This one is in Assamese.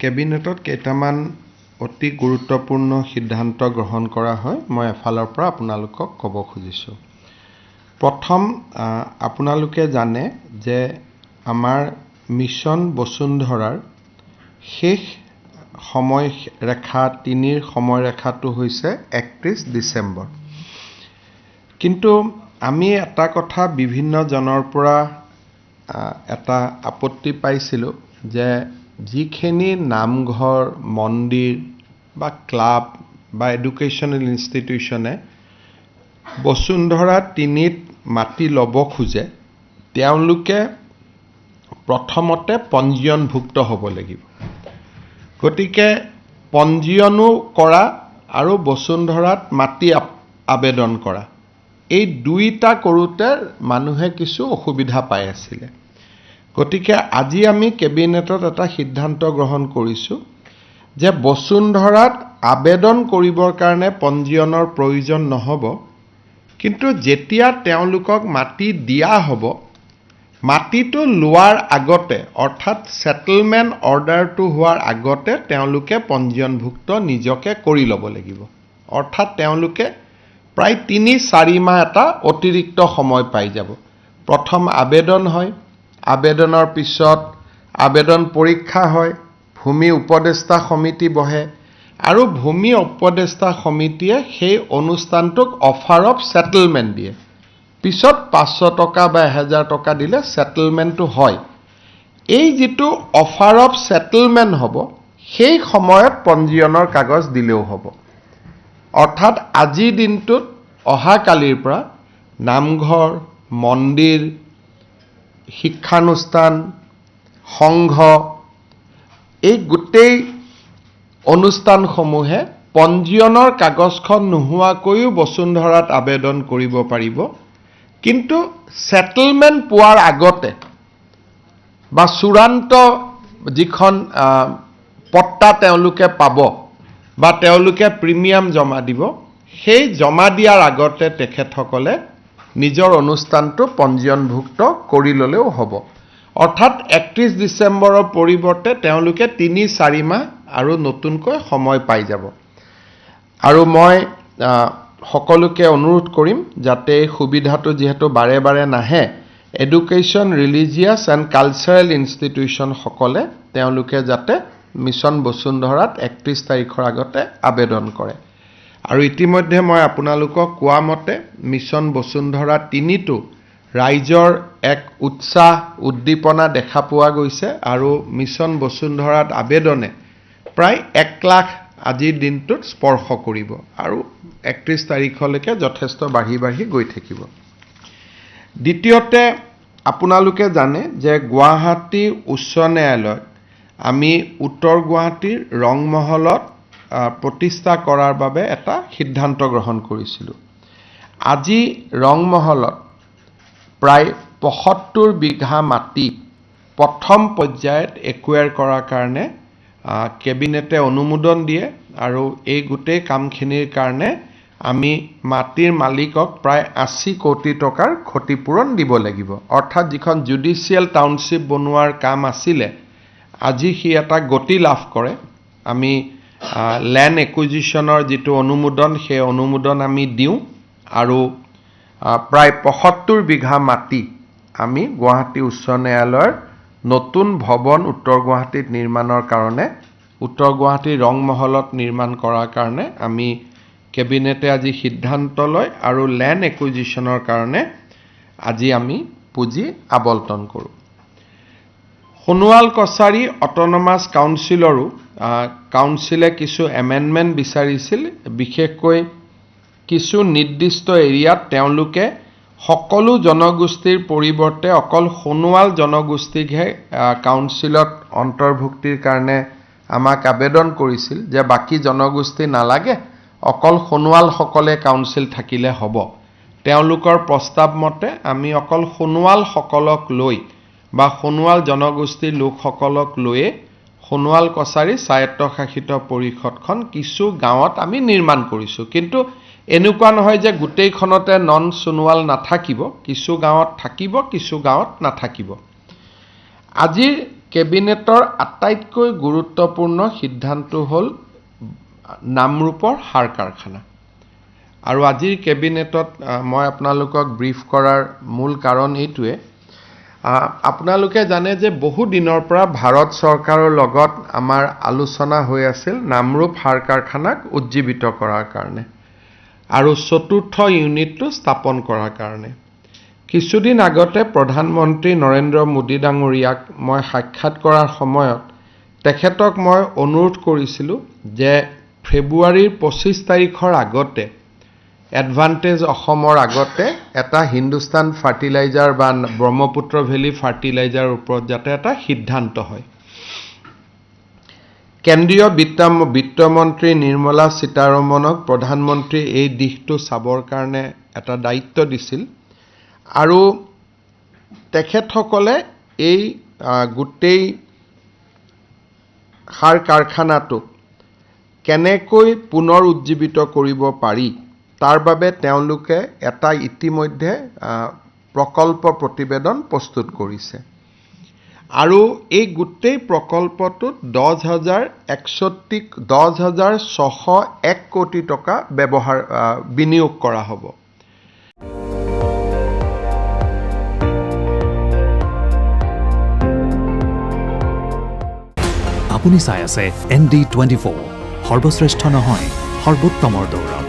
কেবিনেটত কেইটামান অতি গুৰুত্বপূৰ্ণ সিদ্ধান্ত গ্ৰহণ কৰা হয় মই এফালৰ পৰা আপোনালোকক ক'ব খুজিছোঁ। প্ৰথম আপোনালোকে জানে যে আমাৰ মিছন বসুন্ধৰাৰ শেষ সময়ৰেখা 3ৰ সময়ৰেখাটো হৈছে 31 ডিচেম্বৰ। কিন্তু আমি এটা কথা বিভিন্ন জনৰ পৰা এটা আপত্তি পাইছিলোঁ যে যিখিনি নামঘৰ মন্দিৰ বা ক্লাব বা এডুকেশ্যনেল ইনষ্টিটিউশ্যনে বসুন্ধৰা 3ত মাটি ল'ব খোজে তেওঁলোকে প্ৰথমতে পঞ্জীয়নভুক্ত হ'ব লাগিব। গতিকে পঞ্জীয়নো কৰা আৰু বসুন্ধৰাত মাটি আবেদন কৰা এই দুইটা কৰোঁতে মানুহে কিছু অসুবিধা পাই আছিলে। গতিকে আজি আমি কেবিনেটত এটা সিদ্ধান্ত গ্ৰহণ কৰিছোঁ যে বসুন্ধৰাত আবেদন কৰিবৰ কাৰণে পঞ্জীয়নৰ প্ৰয়োজন নহ'ব, কিন্তু যেতিয়া তেওঁলোকক মাটি দিয়া হ'ব মাটিটো লোৱাৰ আগতে অৰ্থাৎ সেটেলমেণ্ট অৰ্ডাৰটো হোৱাৰ আগতে তেওঁলোকে পঞ্জীয়নভুক্ত নিজকে কৰি ল'ব লাগিব। অৰ্থাৎ তেওঁলোকে প্ৰায় 3-4 মাহ এটা অতিৰিক্ত সময় পাই যাব। প্ৰথম আবেদন হয়, আবেদনৰ পিছত আবেদন পৰীক্ষা হয়, ভূমি উপদেষ্টা সমিতি বহে আৰু ভূমি উপদেষ্টা সমিতিয়ে সেই অনুষ্ঠানটোক অফাৰ অফ সেটেলমেণ্ট দিয়ে। পিছত 500 টকা বা 1000 টকা দিলে সেটেলমেণ্টটো হয়। এই যিটো অফাৰ অফ সেটেলমেণ্ট হ'ব সেই সময়ত পঞ্জীয়নৰ কাগজ দিলেও হ'ব। অৰ্থাৎ আজিৰ দিনটোত অহাকালিৰ পৰা নামঘৰ মন্দিৰ শিক্ষানুষ্ঠান সংঘ এই গোটেই অনুষ্ঠানসমূহে পঞ্জীয়নৰ কাগজখন নোহোৱাকৈও বসুন্ধৰাত আবেদন কৰিব পাৰিব। কিন্তু সেটেলমেণ্ট পোৱাৰ আগতে বা চূড়ান্ত যিখন পট্টা তেওঁলোকে পাব বা তেওঁলোকে প্ৰিমিয়াম জমা দিব সেই জমা দিয়াৰ আগতে তেখেতসকলে নিজৰ অনুষ্ঠানটো পঞ্জীয়নভুক্ত কৰি ল'লেও হ'ব। অৰ্থাৎ 31 ডিচেম্বৰৰ পৰিৱৰ্তে তেওঁলোকে 3-4 মাহ আৰু নতুনকৈ সময় পাই যাব। আৰু মই সকলোকে অনুৰোধ কৰিম যাতে এই সুবিধাটো যিহেতু বাৰে বাৰে নাহে, education religious and cultural institution সকলে তেওঁলোকে যাতে মিছন বসুন্ধৰাত 31 তাৰিখৰ আগতে আবেদন কৰে। আৰু ইতিমধ্যে মই আপোনালোকক কোৱা মতে মিছন বসুন্ধৰা 3টো ৰাইজৰ এক উৎসাহ উদ্দীপনা দেখা পোৱা গৈছে আৰু মিছন বসুন্ধৰাত আবেদনে প্ৰায় 1 লাখ আজিৰ দিনটোত স্পৰ্শ কৰিব আৰু 31 তাৰিখলৈকে যথেষ্ট বাঢ়ি গৈ থাকিব। দ্বিতীয়তে আপোনালোকে জানে যে গুৱাহাটী উচ্চ ন্যায়ালয়ত আমি উত্তৰ গুৱাহাটীৰ ৰংমহলত প্ৰতিষ্ঠা কৰাৰ বাবে এটা সিদ্ধান্ত গ্ৰহণ কৰিছিলোঁ। আজি ৰংমহলত প্ৰায় 75 বিঘা মাটি প্ৰথম পৰ্যায়ত একুৱায়াৰ কৰাৰ কাৰণে কেবিনেটে অনুমোদন দিয়ে আৰু এই গোটেই কামখিনিৰ কাৰণে আমি মাটিৰ মালিকক প্ৰায় 80 কোটি টকাৰ ক্ষতিপূৰণ দিব লাগিব। অৰ্থাৎ যিখন জুডিচিয়েল টাউনশ্বিপ বনোৱাৰ কাম আছিলে আজি সি এটা গতি লাভ কৰে। আমি লেণ্ড একুইজিশ্যনৰ যিটো অনুমোদন সেই অনুমোদন আমি দিওঁ আৰু প্ৰায় 75 বিঘা মাটি আমি গুৱাহাটী উচ্চ ন্যায়ালয়ৰ নতুন ভৱন উত্তৰ গুৱাহাটীত নিৰ্মাণৰ কাৰণে উত্তৰ গুৱাহাটীৰ ৰংমহলত নিৰ্মাণ কৰাৰ কাৰণে আমি কেবিনেটে আজি সিদ্ধান্ত লয় আৰু লেণ্ড একুইজিশ্যনৰ কাৰণে আজি আমি পুঁজি আবণ্টন কৰোঁ। সোণোৱাল কছাৰী অট'নমাছ কাউন্সিলৰো কাউন্সিলে কিছু এমেণ্ডমেণ্ট বিচাৰিছিল। বিশেষকৈ কিছু নিৰ্দিষ্ট এৰিয়াত তেওঁলোকে সকলো জনগোষ্ঠীৰ পৰিৱৰ্তে অকল সোণোৱাল জনগোষ্ঠীকহে কাউন্সিলত অন্তৰ্ভুক্তিৰ কাৰণে আমাক আবেদন কৰিছিল যে বাকী জনগোষ্ঠী নালাগে, অকল সোণোৱালসকলে কাউন্সিল থাকিলে হ'ব। তেওঁলোকৰ প্ৰস্তাৱ মতে আমি অকল সোণোৱালসকলক লৈ বা সোণোৱাল জনগোষ্ঠীৰ লোকসকলক লৈয়ে সোণোৱাল কছাৰী স্বায়ত্তশাসিত পৰিষদখন কিছু গাঁৱত আমি নিৰ্মাণ কৰিছোঁ। কিন্তু এনেকুৱা নহয় যে গোটেইখনতে নন সোণোৱাল নাথাকিব, কিছু গাঁৱত থাকিব কিছু গাঁৱত নাথাকিব। আজিৰ কেবিনেটৰ আটাইতকৈ গুৰুত্বপূৰ্ণ সিদ্ধান্ত হ'ল নামৰূপৰ সাৰ কাৰখানা। আৰু আজিৰ কেবিনেটত মই আপোনালোকক ব্ৰিফ কৰাৰ মূল কাৰণ এইটোৱে, আপোনালোকে জানে যে বহু দিনৰ পৰা ভাৰত চৰকাৰৰ লগত আমাৰ আলোচনা হৈ আছিল নামৰূপ সাৰ কাৰখানাক উজ্জীৱিত কৰাৰ কাৰণে আৰু চতুৰ্থ ইউনিটটো স্থাপন কৰাৰ কাৰণে। কিছুদিন আগতে প্ৰধানমন্ত্ৰী নৰেন্দ্ৰ মোদী ডাঙৰীয়াক মই সাক্ষাৎ কৰাৰ সময়ত তেখেতক মই অনুৰোধ কৰিছিলোঁ যে ফেব্ৰুৱাৰীৰ 25 তাৰিখৰ আগতে এডভান্টেজ অসমৰ আগতে এটা হিন্দুস্তান ফাৰ্টিলাইজাৰ বা ব্ৰহ্মপুত্ৰ ভেলী ফাৰ্টিলাইজাৰৰ ওপৰত যাতে এটা সিদ্ধান্ত হয়। কেন্দ্ৰীয় বিত্তমন্ত্ৰী নিৰ্মলা সীতাৰমণক প্ৰধানমন্ত্ৰী এই দিশটো চাবৰ কাৰণে এটা দায়িত্ব দিছিল আৰু তেখেতসকলে এই গোটেই সাৰ কাৰখানাটোক কেনেকৈ পুনৰ উজ্জীৱিত কৰিব পাৰি তাৰ বাবে তেওঁলোকে এটা ইতিমধ্যে প্ৰকল্প প্ৰতিবেদন প্ৰস্তুত কৰিছে আৰু এই গোটেই প্ৰকল্পটোত 10,601 কোটি টকা বিনিয়োগ কৰা হ'ব। আপুনি চাই আছে ND24, সৰ্বশ্ৰেষ্ঠ নহয় সৰ্বোত্তমৰ দৌৰ।